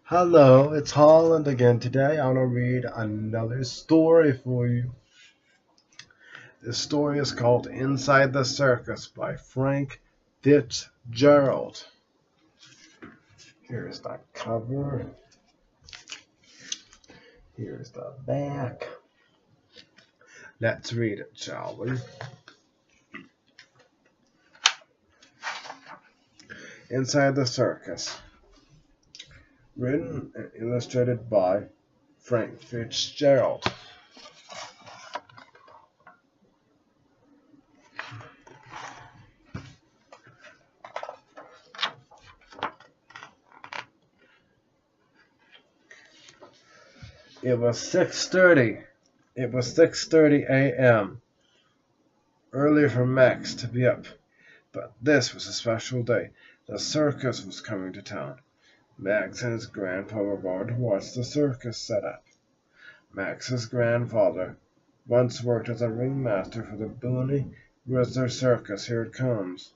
Hello, it's Holland again. Today I want to read another story for you. This story is called Inside the Circus by Frank Fitzgerald. Here's the cover. Here's the back. Let's read it, shall we? Inside the Circus. Written and illustrated by Frank Fitzgerald. It was 6:30. It was 6:30 a.m. Early for Max to be up, but this was a special day. The circus was coming to town. Max and his grandpa were going to watch the circus set up. Max's grandfather once worked as a ringmaster for the Booney Rizzler Circus. Here it comes,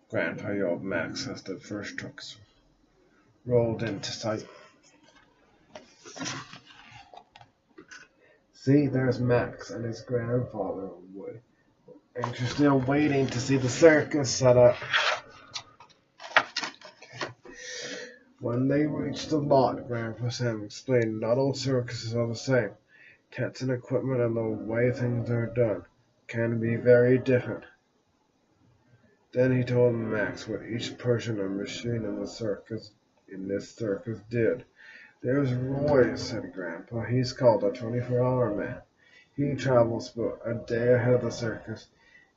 Grandpa yelled Max as the first trucks rolled into sight. See, there's Max and his grandfather, anxiously waiting to see the circus set up. When they reached the lot, Grandpa Sam explained, not all circuses are the same. Tents and equipment and the way things are done can be very different. Then he told Max what each person or machine in this circus did. There's Roy, said Grandpa. He's called a 24-hour man. He travels about a day ahead of the circus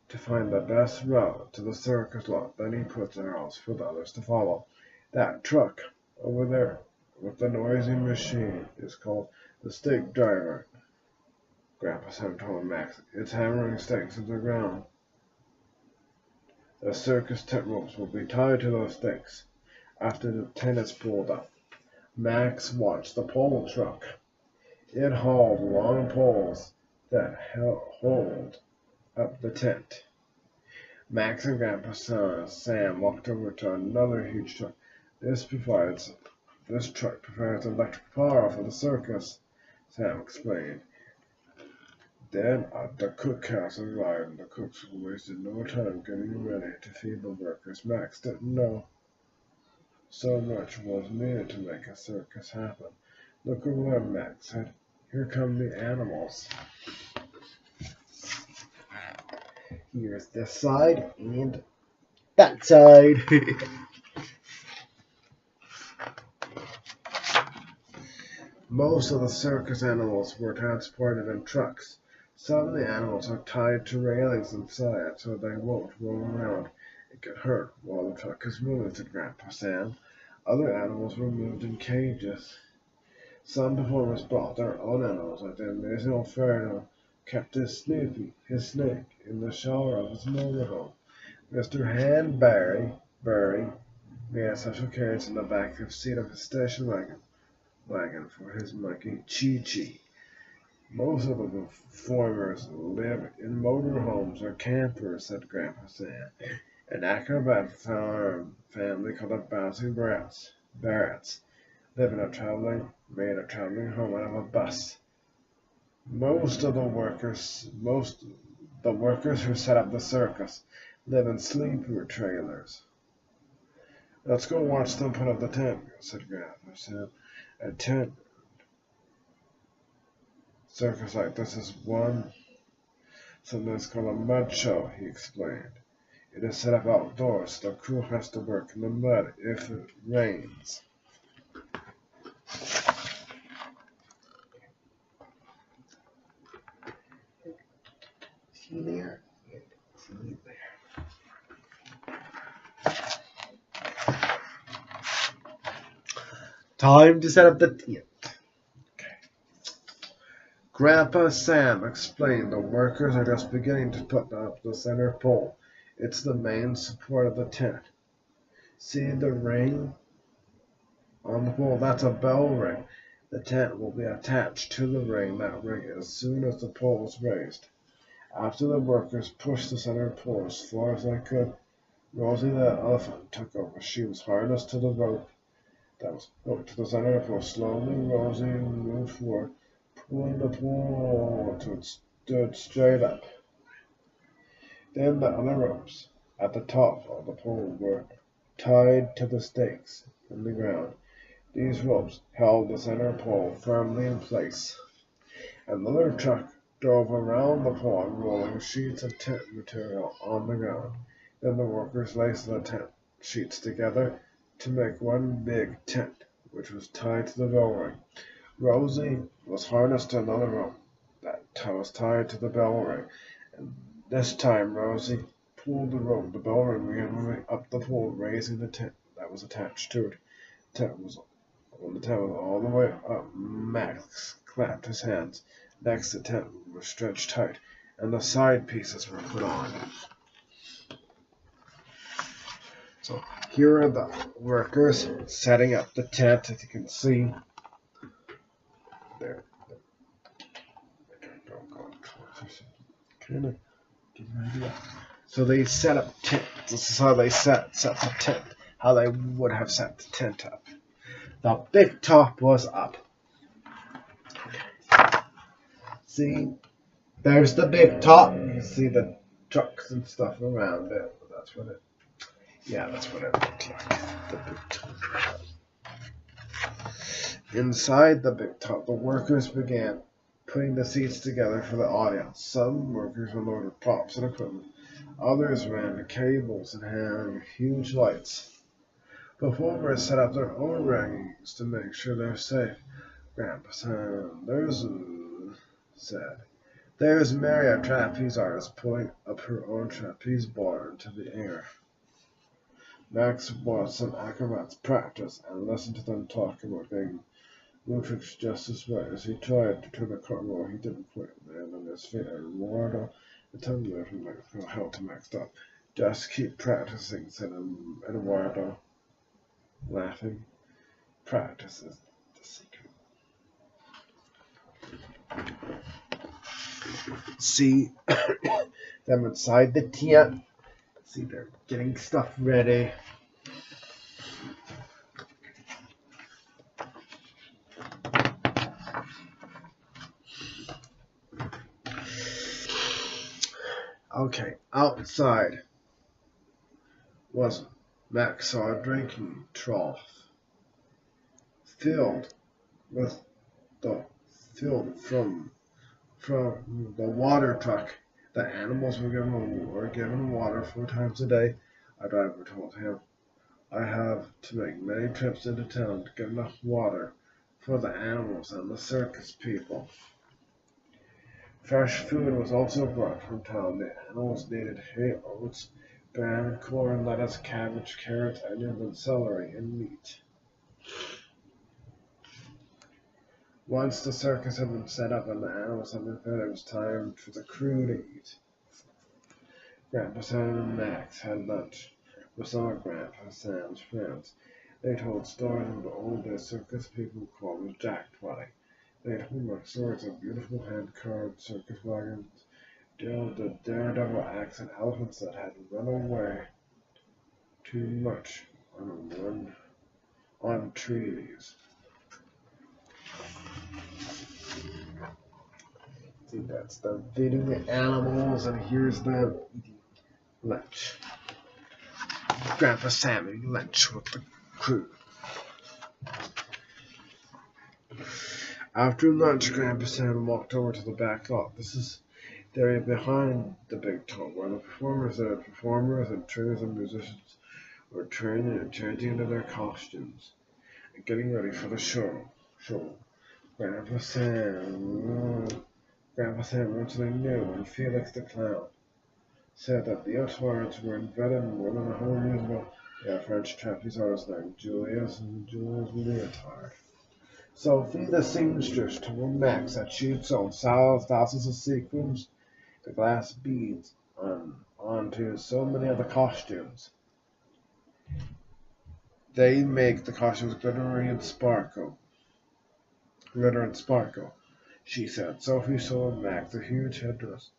to find the best route to the circus lot. Then he puts the routes for the others to follow. That truck over there with the noisy machine is called the stake driver, Grandpa Sam told Max. It's hammering stakes into the ground. The circus tent ropes will be tied to those stakes after the tent is pulled up. Max watched the pole truck. It hauled long poles that hold up the tent. Max and Grandpa Sam walked over to another huge truck. This truck provides electric power for the circus, Sam explained. Then the cookhouse arrived, and the cooks wasted no time getting ready to feed the workers. Max didn't know so much was needed to make a circus happen. Look over there, Max said. Here come the animals. Here's this side and that side. Most of the circus animals were transported in trucks. Some of the animals are tied to railings inside so they won't roll around and get hurt while the truck is moving, said Grandpa Sam. Other animals were moved in cages. Some performers brought their own animals, like the amazing old Pharaoh kept his snake in the shower of his motorhome. Mr. Hanbury made a special carriage in the back seat of his station wagon for his monkey Chi-Chi. Most of the performers live in motorhomes or campers, said Grandpa Sam. An acrobat family called the Bouncing Barretts live in made a traveling home out of a bus. Most of the workers who set up the circus live in sleeper trailers. Let's go watch them put up the tent, said Grandpa Sam. A tent circus like this is sometimes called a mud show, he explained. It is set up outdoors, so the crew has to work in the mud if it rains. See there? See there. Time to set up the tent. Grandpa Sam explained the workers are just beginning to put up the center pole. It's the main support of the tent. See the ring on the pole? That's a bell ring. The tent will be attached to the ring, that ring, as soon as the pole is raised. After the workers pushed the center pole as far as they could, Rosie the elephant took over. She was harnessed to the rope that was hooked to the center of the pole. Slowly, Rosie moved forward, pulling the pole until it stood straight up. Then the other ropes at the top of the pole were tied to the stakes in the ground. These ropes held the center pole firmly in place. Another truck drove around the pole, rolling sheets of tent material on the ground. Then the workers laced the tent sheets together to make one big tent, which was tied to the bell ring. Rosie was harnessed to another rope that was tied to the bell ring, and this time Rosie pulled the rope. The bell ring began moving up the pole, raising the tent that was attached to it. When the tent was all the way up, Max clapped his hands. Next, the tent was stretched tight, and the side pieces were put on. So here are the workers setting up the tent, as you can see. There. So they set up tent. This is how they set the tent. How they would have set the tent up. The big top was up. See, there's the big top. You can see the trucks and stuff around it. That's what it. Yeah, that's what it looked like. The big top. Inside the big top, the workers began putting the seats together for the audience. Some workers unloaded props and equipment. Others ran the cables and hung huge lights. Performers set up their own rankings to make sure they're safe. Grandpa said, "There's Mary, a trapeze artist, pulling up her own trapeze bar into the air." Max watched some acrobats practice and listened to them talk about getting Lutrix just as right. As he tried to turn the cartwheel, he didn't quite land on his feet, and Eduardo, the tongue lifted like held to Max up. "Just keep practicing," said Eduardo, laughing. "Practice is the secret." See them inside the tent. See, they're getting stuff ready. Okay, outside was Max saw a drinking trough filled from the water truck. The animals were given water 4 times a day. Our driver told him, "I have to make many trips into town to get enough water for the animals and the circus people." Fresh food was also brought from town. The animals needed hay, oats, bran, corn, lettuce, cabbage, carrots, onions, and celery, and meat. Once the circus had been set up and the animals had been fed, it was time for the crew to eat. Grandpa Sam and Max had lunch with some of Grandpa Sam's friends. They told stories of the old days circus people called Jack Twatting. They told like stories of beautiful hand-carved circus wagons, the daredevil acts, and elephants that had run away too much on trees. See, that's them feeding the animals, and here's them eating lunch. Grandpa Sam eating lunch with the crew. After lunch, Grandpa Sam walked over to the back lot. This is the area behind the big top where the performers and trainers and musicians were training and changing into their costumes and getting ready for the show. Grandpa Sam originally knew when Felix the Clown said that the Outwards were invented more than 100 years ago. Yeah, French trapeze artists named Julius Leotard. Sophie the seamstress told Max that she had sewn thousands of sequins, the glass beads, onto so many of the costumes. They make the costumes glitter and sparkle, she said. Sophie sold Max a huge headdress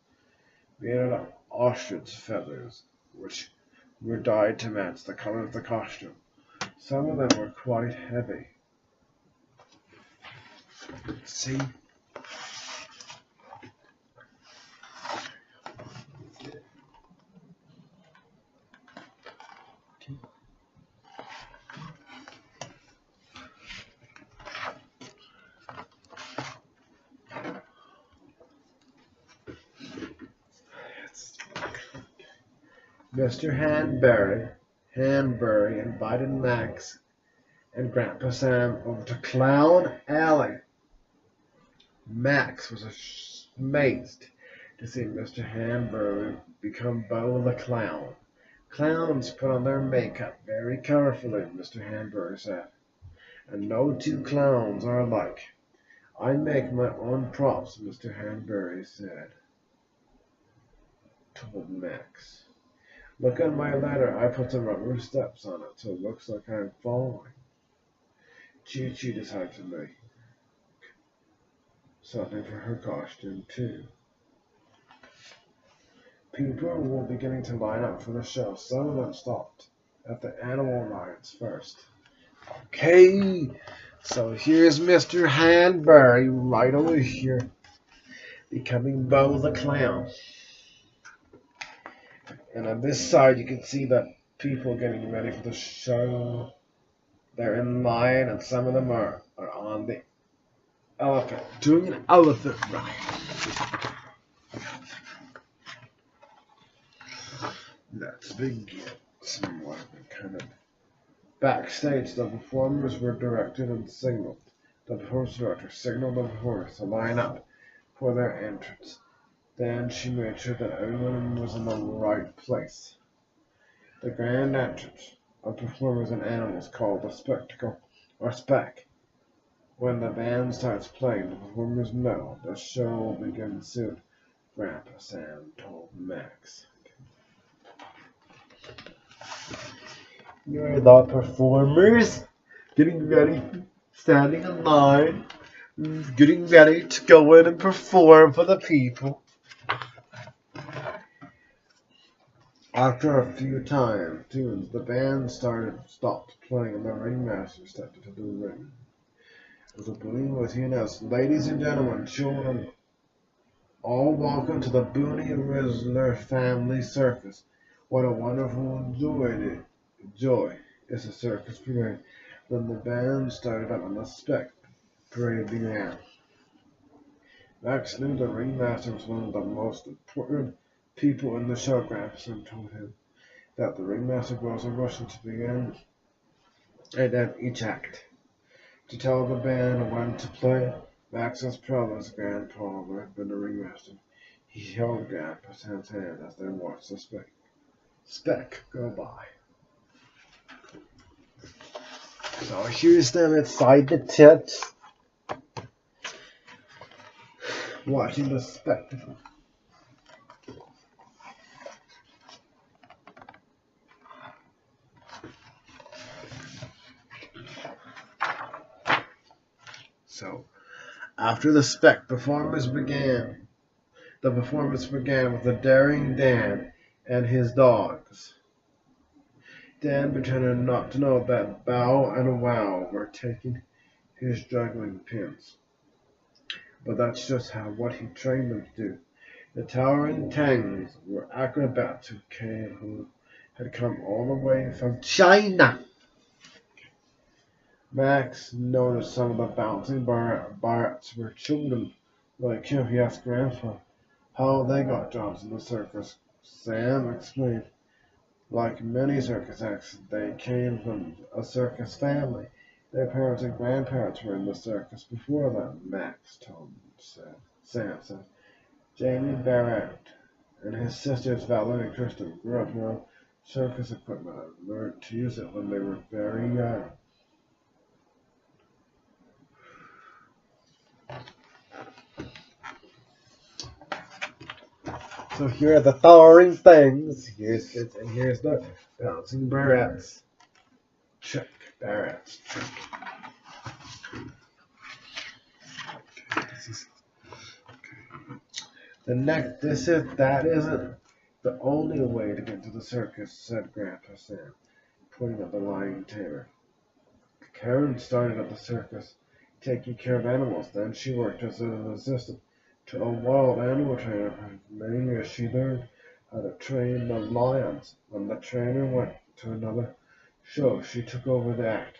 made out of ostrich feathers, which were dyed to match the color of the costume. Some of them were quite heavy. See? Mr. Hanbury invited Max and Grandpa Sam over to Clown Alley. Max was amazed to see Mr. Hanbury become Bo the Clown. Clowns put on their makeup very carefully, Mr. Hanbury said, and no two clowns are alike. I make my own props, Mr. Hanbury told Max. Look at my ladder. I put some rubber steps on it so it looks like I'm falling. Chi-Chi decided to make something for her costume too. People were beginning to line up for the show. Some of them stopped at the animal rides first. Okay, so here's Mr. Hanbury right over here, becoming Bo the Clown. And on this side, you can see the people getting ready for the show. They're in line, and some of them are on the elephant, doing an elephant ride. Let's begin. Somewhat kind of backstage, the performers were directed and signaled. The performance director signaled the performers to line up for their entrance. Then she made sure that everyone was in the right place. The grand entrance of performers and animals called the spectacle or spec. When the band starts playing, the performers know the show will begin soon, Grandpa Sam told Max. Here are the performers getting ready, standing in line, getting ready to go in and perform for the people. After a few tunes, the band stopped playing and the ringmaster stepped into the ring. With a boom was he announced, "Ladies and gentlemen, children, all welcome to the Booney Rizzler Family Circus. What a wonderful joy is a circus parade." Then the band started up and the spec parade began. Max knew the ringmaster was one of the most important people in the show. Grandpa Sam told him that the ringmaster girls are rushing to begin and at each act. To tell the band when to play, Max was proud of his grandpa who had been the ringmaster. He held Grandpa Sam's hand as they watched the spec go by. So here's them inside the tent, watching the spectacle. So, after the performance began with the daring Dan and his dogs. Dan pretended not to know that Bow and Wow were taking his juggling pins. But that's just what he trained them to do. The towering Tangs were acrobats who had come all the way from China. Max noticed some of the bouncing barrettes were children like him. He asked Grandpa how they got jobs in the circus. Sam explained, like many circus acts, they came from a circus family. Their parents and grandparents were in the circus before them, Max told Sam said. Jamie Barrett and his sisters Valerie and Kristen grew up around circus equipment and learned to use it when they were very young. So here are the towering things. Here's the bouncing barrettes. Check. Barrettes. Check. That isn't the only way to get to the circus, said Grandpa Sam, pointing at the lying tamer. Karen started at the circus, taking care of animals. Then she worked as an assistant to a wild animal trainer. For many years she learned how to train the lions. When the trainer went to another show, she took over the act.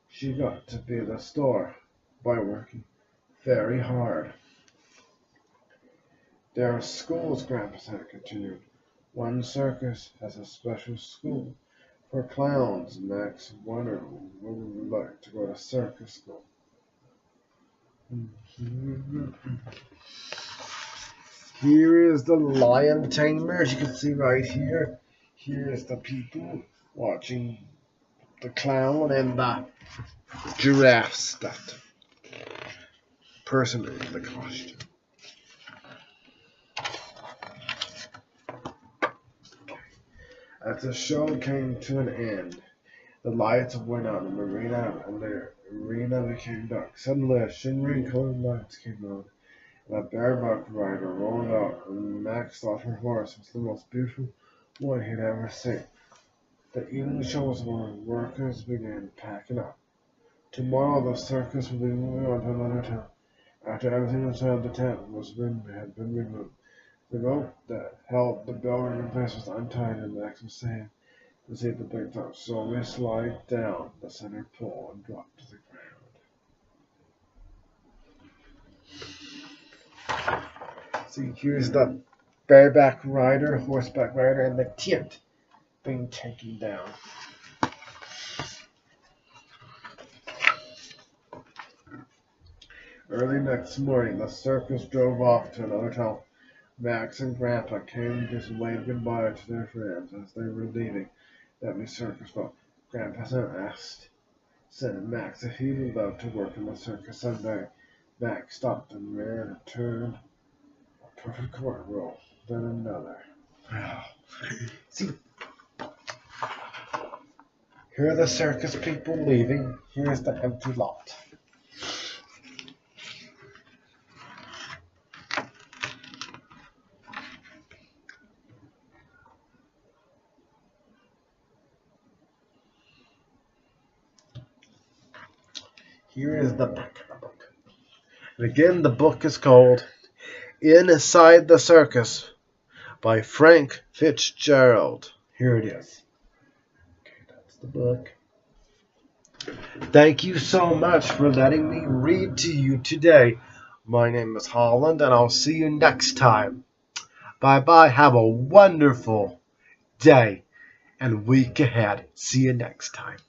She got to be the star by working very hard. There are schools, Grandpa Santa continued. One circus has a special school for clowns. Max wondered what it would like to go to circus school. Here is the lion tamer, as you can see right here. Here is the people watching the clown and the giraffe stuffed person in the costume. As the show came to an end, the lights went out in the arena became dark. Suddenly, a shimmering colored lights came on, and a bareback rider rolled out, and Max thought her horse was the most beautiful one he'd ever seen. The evening show was over. Workers began packing up. Tomorrow, the circus will be moving on to another town. After everything inside the tent had been removed, the rope that held the building in place was untied, and Max was saying to see the big top slowly slide down the center pole and drop to the ground. See, here's the horseback rider, and the tent being taken down. Early next morning, the circus drove off to another town. Max and Grandpa came to just wave goodbye to their friends as they were leaving that circus fair. Grandpa asked Max if he would love to work in the circus someday. Max stopped and ran and turned a perfect corduroy, then another. See, here are the circus people leaving. Here's the empty lot. Here is the back of the book. And again, the book is called Inside the Circus by Frank Fitzgerald. Here it is. Okay, that's the book. Thank you so much for letting me read to you today. My name is Holland, and I'll see you next time. Bye-bye. Have a wonderful day and week ahead. See you next time.